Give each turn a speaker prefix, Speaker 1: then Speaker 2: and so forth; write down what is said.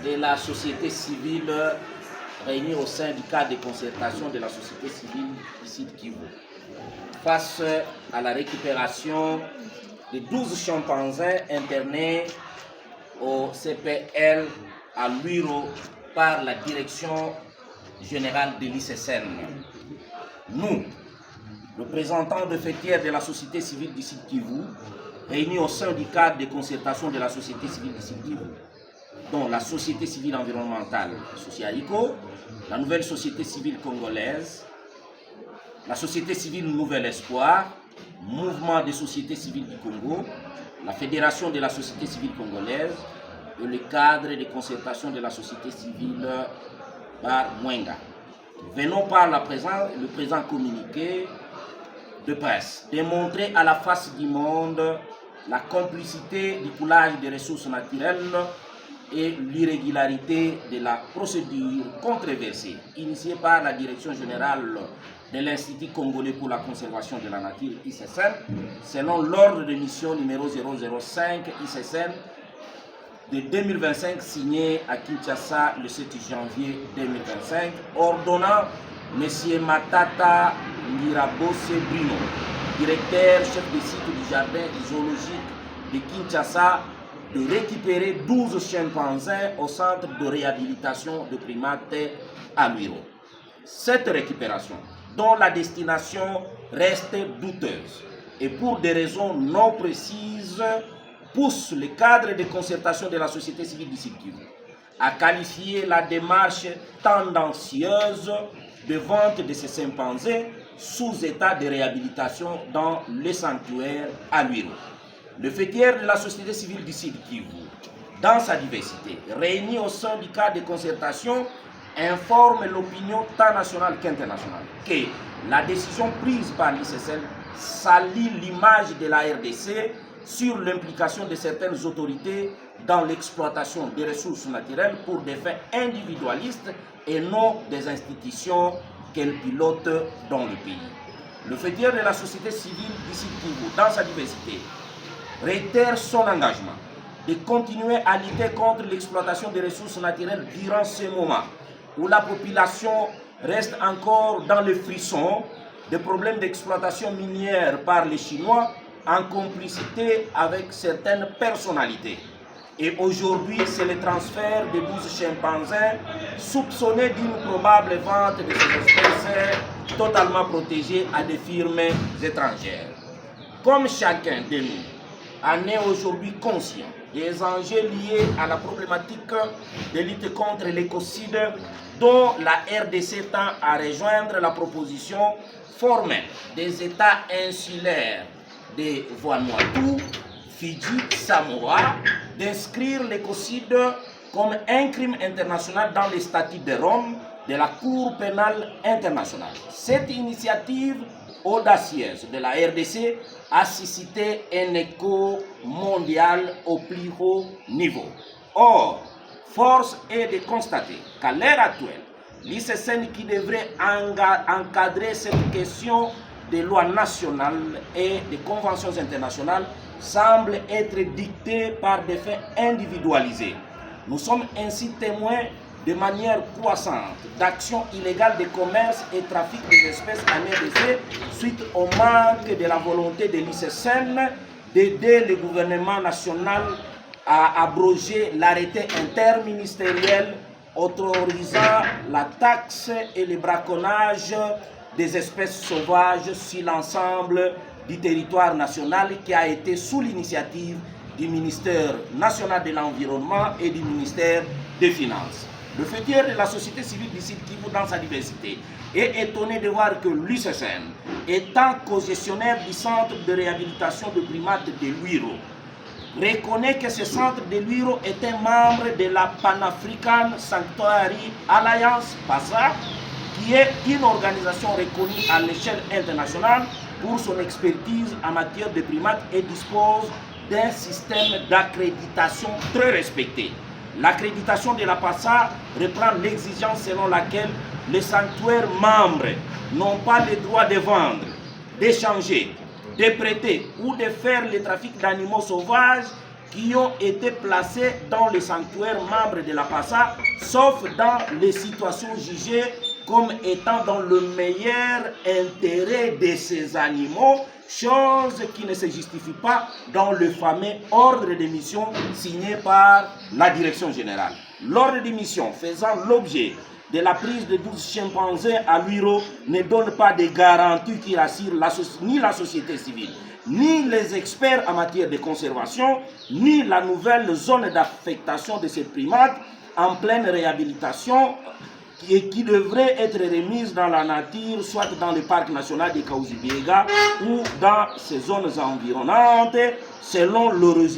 Speaker 1: de la société civile réunis au sein du cadre de concertation de la société civile du site Kivu. Face à la récupération de 12 chimpanzés internés au CPL à Luiro par la direction générale de l'ICSN. Nous, représentants de fêtières de la société civile du site Kivu, réunis au sein du cadre de concertation de la société civile du site Kivu, dont la société civile environnementale Socialico, la nouvelle société civile congolaise, la société civile Nouvel Espoir, Mouvement des sociétés civiles du Congo, la Fédération de la société civile congolaise et le cadre de concertation de la société civile par Mwenga. Venons par le présent communiqué de presse démontrer à la face du monde la complicité du coulage des ressources naturelles et l'irrégularité de la procédure controversée initiée par la Direction générale de l'Institut congolais pour la conservation de la nature ICSN, selon l'ordre de mission numéro 005 ICSN de 2025 signé à Kinshasa le 7 janvier 2025, ordonnant M. Matata Ngirabose Bruno, directeur chef de site du jardin zoologique de Kinshasa, de récupérer 12 chimpanzés au centre de réhabilitation de primates à Luiro. Cette récupération, dont la destination reste douteuse et pour des raisons non précises, pousse le cadre de concertation de la société civile du site Kivu à qualifier la démarche tendancieuse de vente de ces chimpanzés sous état de réhabilitation dans le sanctuaire à Luiro. Le fêtière de la société civile du site Kivu, dans sa diversité, réunie au sein du cadre de concertation, informe l'opinion tant nationale qu'internationale que la décision prise par l'ICSN salit l'image de la RDC sur l'implication de certaines autorités dans l'exploitation des ressources naturelles pour des fins individualistes et non des institutions qu'elle pilote dans le pays. Le fêtière de la société civile du site Kivu, dans sa diversité, réitère son engagement de continuer à lutter contre l'exploitation des ressources naturelles durant ce moment où la population reste encore dans le frisson des problèmes d'exploitation minière par les Chinois en complicité avec certaines personnalités. Et aujourd'hui, c'est le transfert de 12 chimpanzés soupçonnés d'une probable vente de ces espèces totalement protégées à des firmes étrangères. Comme chacun de nous en est aujourd'hui conscient des enjeux liés à la problématique de lutte contre l'écocide dont la RDC tend à rejoindre la proposition formelle des États insulaires de Vanuatu, Fidji, Samoa, d'inscrire l'écocide comme un crime international dans les statuts de Rome de la Cour pénale internationale. Cette initiative audacieuse de la RDC a suscité un écho mondial au plus haut niveau. Or, force est de constater qu'à l'heure actuelle, l'ICSN qui devrait encadrer cette question des lois nationales et des conventions internationales semble être dictée par des faits individualisés. Nous sommes ainsi témoins de manière croissante d'actions illégales de commerce et trafic des espèces en RDC suite au manque de la volonté de l'ICSN d'aider le gouvernement national à abroger l'arrêté interministériel autorisant la taxe et le braconnage des espèces sauvages sur l'ensemble du territoire national qui a été sous l'initiative du ministère national de l'Environnement et du ministère des Finances. Le fêtière de la société civile du site Kivu, dans sa diversité, est étonné de voir que l'ICSN, étant co-gestionnaire du centre de réhabilitation de primates de Luiro, reconnaît que ce centre de Luiro est un membre de la Pan-African Sanctuary Alliance, PASA, qui est une organisation reconnue à l'échelle internationale pour son expertise en matière de primates et dispose d'un système d'accréditation très respecté. L'accréditation de la PASA reprend l'exigence selon laquelle les sanctuaires membres n'ont pas le droit de vendre, d'échanger, de prêter ou de faire le trafic d'animaux sauvages qui ont été placés dans le sanctuaire membres de la PASA, sauf dans les situations jugées comme étant dans le meilleur intérêt de ces animaux, chose qui ne se justifie pas dans le fameux ordre de mission signé par la direction générale. L'ordre de mission faisant l'objet de la prise de 12 chimpanzés à l'Uiro ne donne pas de garantie qui rassure ni la société civile, ni les experts en matière de conservation, ni la nouvelle zone d'affectation de ces primates en pleine réhabilitation et qui devrait être remise dans la nature, soit dans le parc national de Kahuzi-Biega ou dans ces zones environnantes, selon le résultat.